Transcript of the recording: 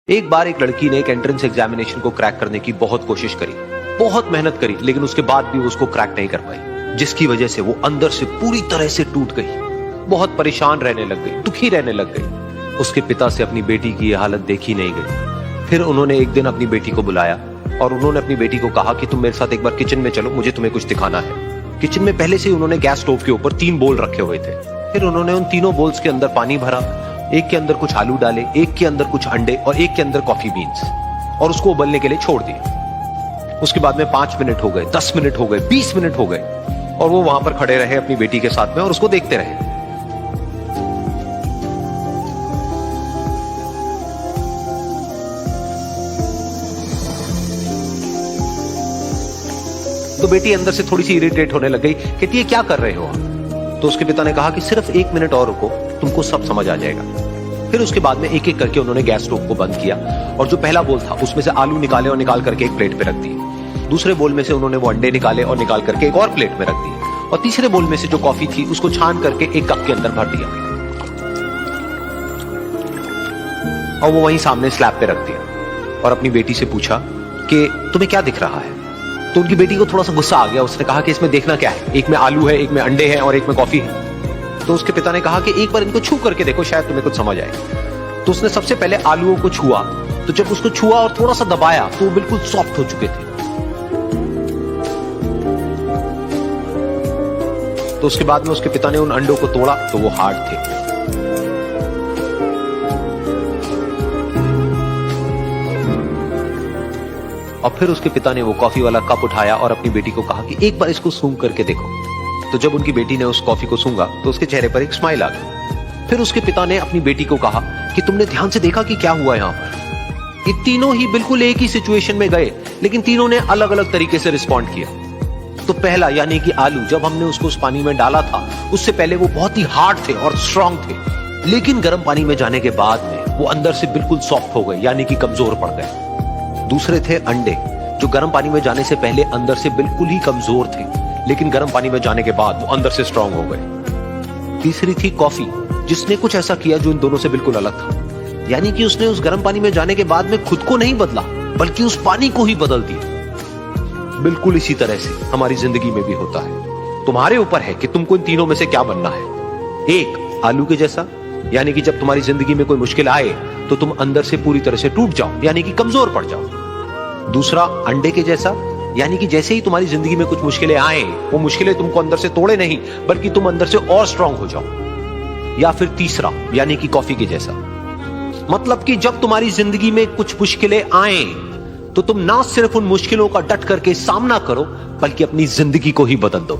एक बार एक लड़की ने एक एंट्रेंस एग्जामिनेशन को क्रैक करने की बहुत कोशिश करी, बहुत मेहनत करी, लेकिन उसके बाद भी उसको क्रैक नहीं कर पाई, जिसकी वजह से वो अंदर से पूरी तरह से टूट गई, बहुत परेशान रहने लग गई, दुखी रहने लग गई। उसके पिता से अपनी बेटी की यह हालत देखी नहीं गई। फिर उन्होंने एक दिन अपनी बेटी को बुलाया और उन्होंने अपनी बेटी को कहा कि तुम मेरे साथ एक बार किचन में चलो, मुझे तुम्हें कुछ दिखाना है। किचन में पहले से ही उन्होंने गैस स्टोव के ऊपर 3 बोल रखे हुए थे। फिर उन्होंने उन तीनों बोल्स के अंदर पानी भरा, एक के अंदर कुछ आलू डाले, एक के अंदर कुछ अंडे और एक के अंदर कॉफी बीन्स, और उसको उबलने के लिए छोड़ दिया। उसके बाद में 5 मिनट हो गए, 10 मिनट हो गए, 20 मिनट हो गए, और वो वहां पर खड़े रहे अपनी बेटी के साथ में और उसको देखते रहे। तो बेटी अंदर से थोड़ी सी इरिटेट होने लग गई, कहती है क्या कर रहे हो आप? तो उसके पिता ने कहा कि सिर्फ 1 मिनट और रुको, तुमको सब समझ आ जाएगा। फिर उसके बाद में एक एक करके उन्होंने गैस स्टोव को बंद किया और जो पहला बोल था उसमें से आलू निकाले और निकाल करके एक प्लेट पे रख दिए। दूसरे बोल में से उन्होंने वो अंडे निकाले और निकाल करके एक और प्लेट में रख दिए, और तीसरे बोल में से जो कॉफी थी उसको छान करके एक कप के अंदर भर दिया और वो वहीं सामने स्लैब पे रख दिया और अपनी बेटी से पूछा कि तुम्हें क्या दिख रहा है? तो उनकी बेटी को थोड़ा सा गुस्सा आ गया। उसने कहा कि इसमें देखना क्या है, एक में आलू है, एक में अंडे हैं और एक में कॉफी है। तो उसके पिता ने कहा कि एक बार इनको छू करके देखो, शायद तुम्हें कुछ समझ आए। तो उसने सबसे पहले आलूओं को छुआ, तो जब उसको छुआ और थोड़ा सा दबाया तो वो बिल्कुल सॉफ्ट हो चुके थे। तो उसके बाद में उसके पिता ने उन अंडों को तोड़ा तो वो हार्ड थे। और फिर उसके पिता ने वो कॉफी वाला कप उठाया और अपनी बेटी को कहा कि एक बार इसको सूंघ करके देखो। तो जब उनकी बेटी ने उस कॉफी को सूंघा तो उसके चेहरे पर एक स्माइल आ गई। फिर उसके पिता ने अपनी बेटी को कहा कि तुमने ध्यान से देखा कि क्या हुआ यहां पर? ये तीनों ही बिल्कुल एक ही सिचुएशन में गए, लेकिन तीनों ने अलग अलग तरीके से रिस्पॉन्ड किया। तो पहला यानी कि आलू, जब हमने उसको उस पानी में डाला था उससे पहले वो बहुत ही हार्ड थे और स्ट्रांग थे, लेकिन गर्म पानी में जाने के बाद में वो अंदर से बिल्कुल सॉफ्ट हो गए, यानी कि कमजोर पड़ गए। दूसरे थे अंडे, जो गर्म पानी में जाने से पहले अंदर से बिल्कुल ही कमजोर थे, लेकिन गर्म पानी में जाने के बाद वो अंदर से स्ट्रांग हो गए। तीसरी थी कॉफी, जिसने कुछ ऐसा किया जो इन दोनों से बिल्कुल अलग था, यानी कि उसने उस गर्म पानी में जाने के बाद में खुद को नहीं बदला, बल्कि उस पानी को ही बदल दिया। बिल्कुल इसी तरह से हमारी जिंदगी में भी होता है। तुम्हारे ऊपर है कि तुमको इन तीनों में से क्या बनना है। एक, आलू के जैसा, यानी कि जब तुम्हारी जिंदगी में कोई मुश्किल आए तो तुम अंदर से पूरी तरह से टूट जाओ, यानी कि कमजोर पड़ जाओ। दूसरा, अंडे के जैसा, यानी कि जैसे ही तुम्हारी जिंदगी में कुछ मुश्किलें आए, वो मुश्किलें तुमको अंदर से तोड़े नहीं, बल्कि तुम अंदर से और स्ट्रांग हो जाओ। या फिर तीसरा, यानी कि कॉफी के जैसा, मतलब कि जब तुम्हारी जिंदगी में कुछ मुश्किलें आए तो तुम ना सिर्फ उन मुश्किलों का डट करके सामना करो, बल्कि अपनी जिंदगी को ही बदल दो।